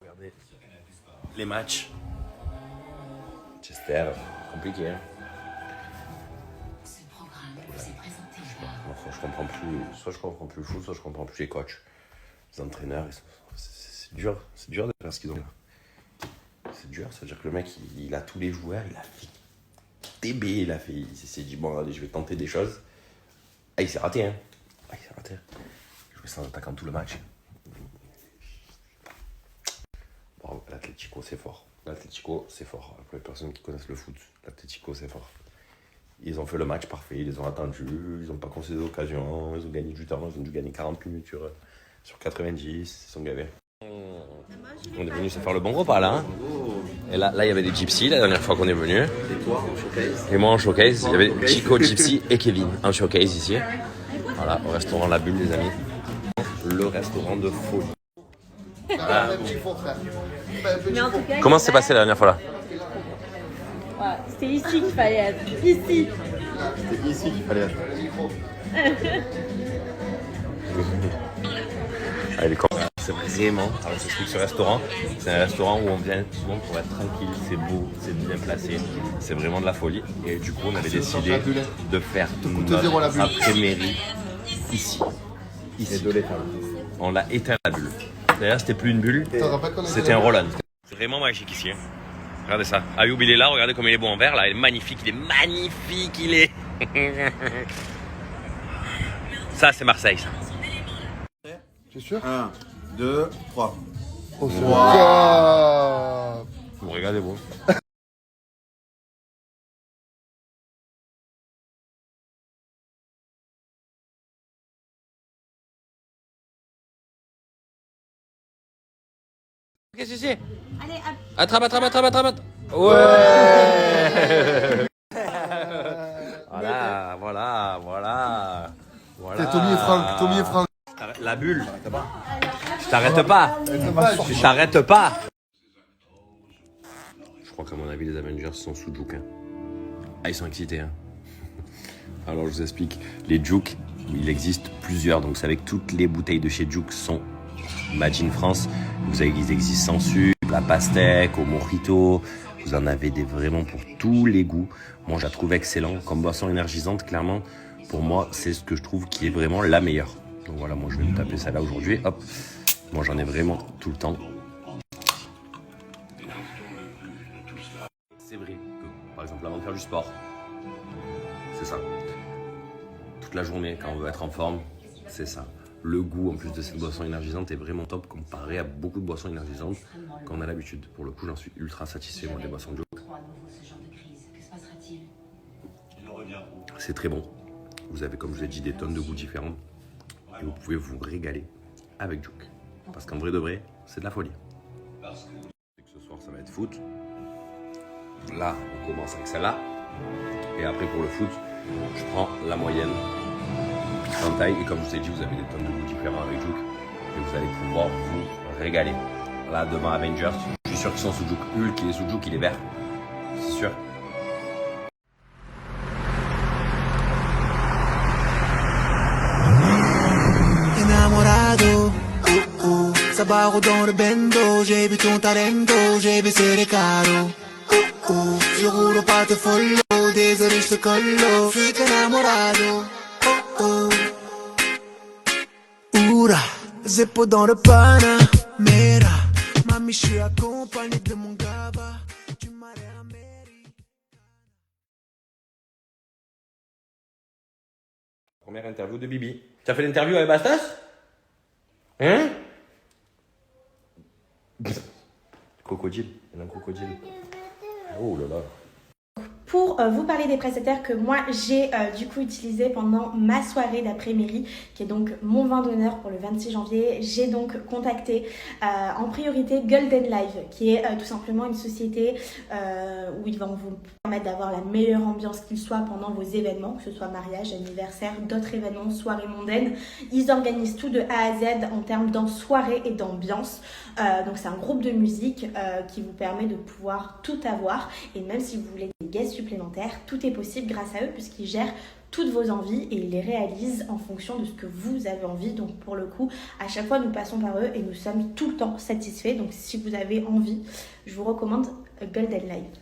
Regardez les matchs. Chester, compliqué. Hein. Enfin, je comprends plus. Soit je comprends plus le foot, soit je comprends plus les coachs, les entraîneurs. C'est dur de faire ce qu'ils ont là. C'est dur, ça veut dire que le mec il a tous les joueurs, il a fait TB, il s'est dit bon allez je vais tenter des choses. Ah il s'est raté hein. Il jouait sans attaquant tout le match. Bon, l'Atlético c'est fort. Pour les personnes qui connaissent le foot, l'Atlético c'est fort. Ils ont fait le match parfait, ils les ont attendus, ils n'ont pas concédé d'occasion, ils ont gagné du temps, ils ont dû gagner 40 minutes sur 90, ils sont gavés. On est venu se faire le bon repas là. Hein. Et là, il y avait des gypsies la dernière fois qu'on est venu. Et toi en showcase? Et moi en showcase. Il y avait Chico, Gypsy et Kevin en showcase ici. Voilà, au restaurant La Bulle, les amis. Le restaurant de folie. Voilà. Comment s'est passé la dernière fois là? Ouais, c'était ici qu'il fallait être. Ici. C'était ici qu'il fallait être. Allez, c'est vraiment, alors je t'explique ce restaurant, c'est un restaurant où on vient souvent pour être tranquille, c'est beau, c'est bien placé, c'est vraiment de la folie. Et du coup on avait décidé de faire notre après-mairie ici. Et de l'éteindre. On l'a éteint la bulle. D'ailleurs c'était plus une bulle, c'était un roll-on. C'est vraiment magique ici. Hein. Regardez ça. Ayoub il est là, regardez comme il est beau en vert là, il est magnifique, il est. Ça c'est Marseille ça. Tu es sûr? 1, 2, 3. Oh, c'est wow. Vous regardez vous. Qu'est-ce que c'est? Allez, Attrape. Ouais. Voilà. C'est Tommy et Franck. La bulle. Je t'arrête pas. Je crois qu'à mon avis, les Avengers sont sous Juke. Hein. Ah, ils sont excités. Hein. Alors, je vous explique. Les Juke, il existe plusieurs. Donc, vous savez que toutes les bouteilles de chez Juke sont Made in France. Vous savez qu'ils existent sans sucre, la pastèque, au mojito. Vous en avez vraiment pour tous les goûts. Moi, je la trouve excellente. Comme boisson énergisante, clairement, pour moi, c'est ce que je trouve qui est vraiment la meilleure. Donc voilà, moi, je vais me taper ça là aujourd'hui. Hop. Moi, j'en ai vraiment tout le temps. C'est vrai que, par exemple, avant de faire du sport, c'est ça. Toute la journée, quand on veut être en forme, c'est ça. Le goût, en plus de cette boisson énergisante, est vraiment top comparé à beaucoup de boissons énergisantes qu'on a l'habitude. Pour le coup, j'en suis ultra satisfait, moi, des boissons de Juke. C'est très bon. Vous avez, comme je vous ai dit, des tonnes de goûts différents. Et vous pouvez vous régaler avec Juke. Parce qu'en vrai de vrai, c'est de la folie. Ce soir, ça va être foot. Là, on commence avec celle-là. Et après, pour le foot, je prends la moyenne en taille. Et comme je vous ai dit, vous avez des tonnes de goûts différents avec Juke. Et vous allez pouvoir vous régaler. Là, devant Avengers, je suis sûr qu'ils sont sous Juke. Hulk, il est sous Juke, il est vert. C'est sûr. Enamorado, Sabaro dans le bendo, j'ai vu ton talento, j'ai baissé les carreaux. Je roule au pâte follow, désolé je te collo, je suis enamorado. Oura, zeppo dans le Panamera, mami je suis accompagné de mon gaba, tu m'as l'air américain. Première interview de Bibi. Tu as fait l'interview avec Bastas? Hein? Crocodile. Il y a un crocodile. Oh là là. Pour vous parler des prestataires que moi j'ai du coup utilisé pendant ma soirée d'après-mairie, qui est donc mon vin d'honneur pour le 26 janvier, j'ai donc contacté en priorité Golden Live, qui est tout simplement une société où ils vont vous permettre d'avoir la meilleure ambiance qu'il soit pendant vos événements, que ce soit mariage, anniversaire, d'autres événements, soirées mondaines. Ils organisent tout de A à Z en termes de soirée et d'ambiance. Donc c'est un groupe de musique qui vous permet de pouvoir tout avoir, et même si vous voulez des guests supplémentaires, tout est possible grâce à eux puisqu'ils gèrent toutes vos envies et ils les réalisent en fonction de ce que vous avez envie. Donc pour le coup, à chaque fois nous passons par eux et nous sommes tout le temps satisfaits. Donc si vous avez envie, je vous recommande Golden Life.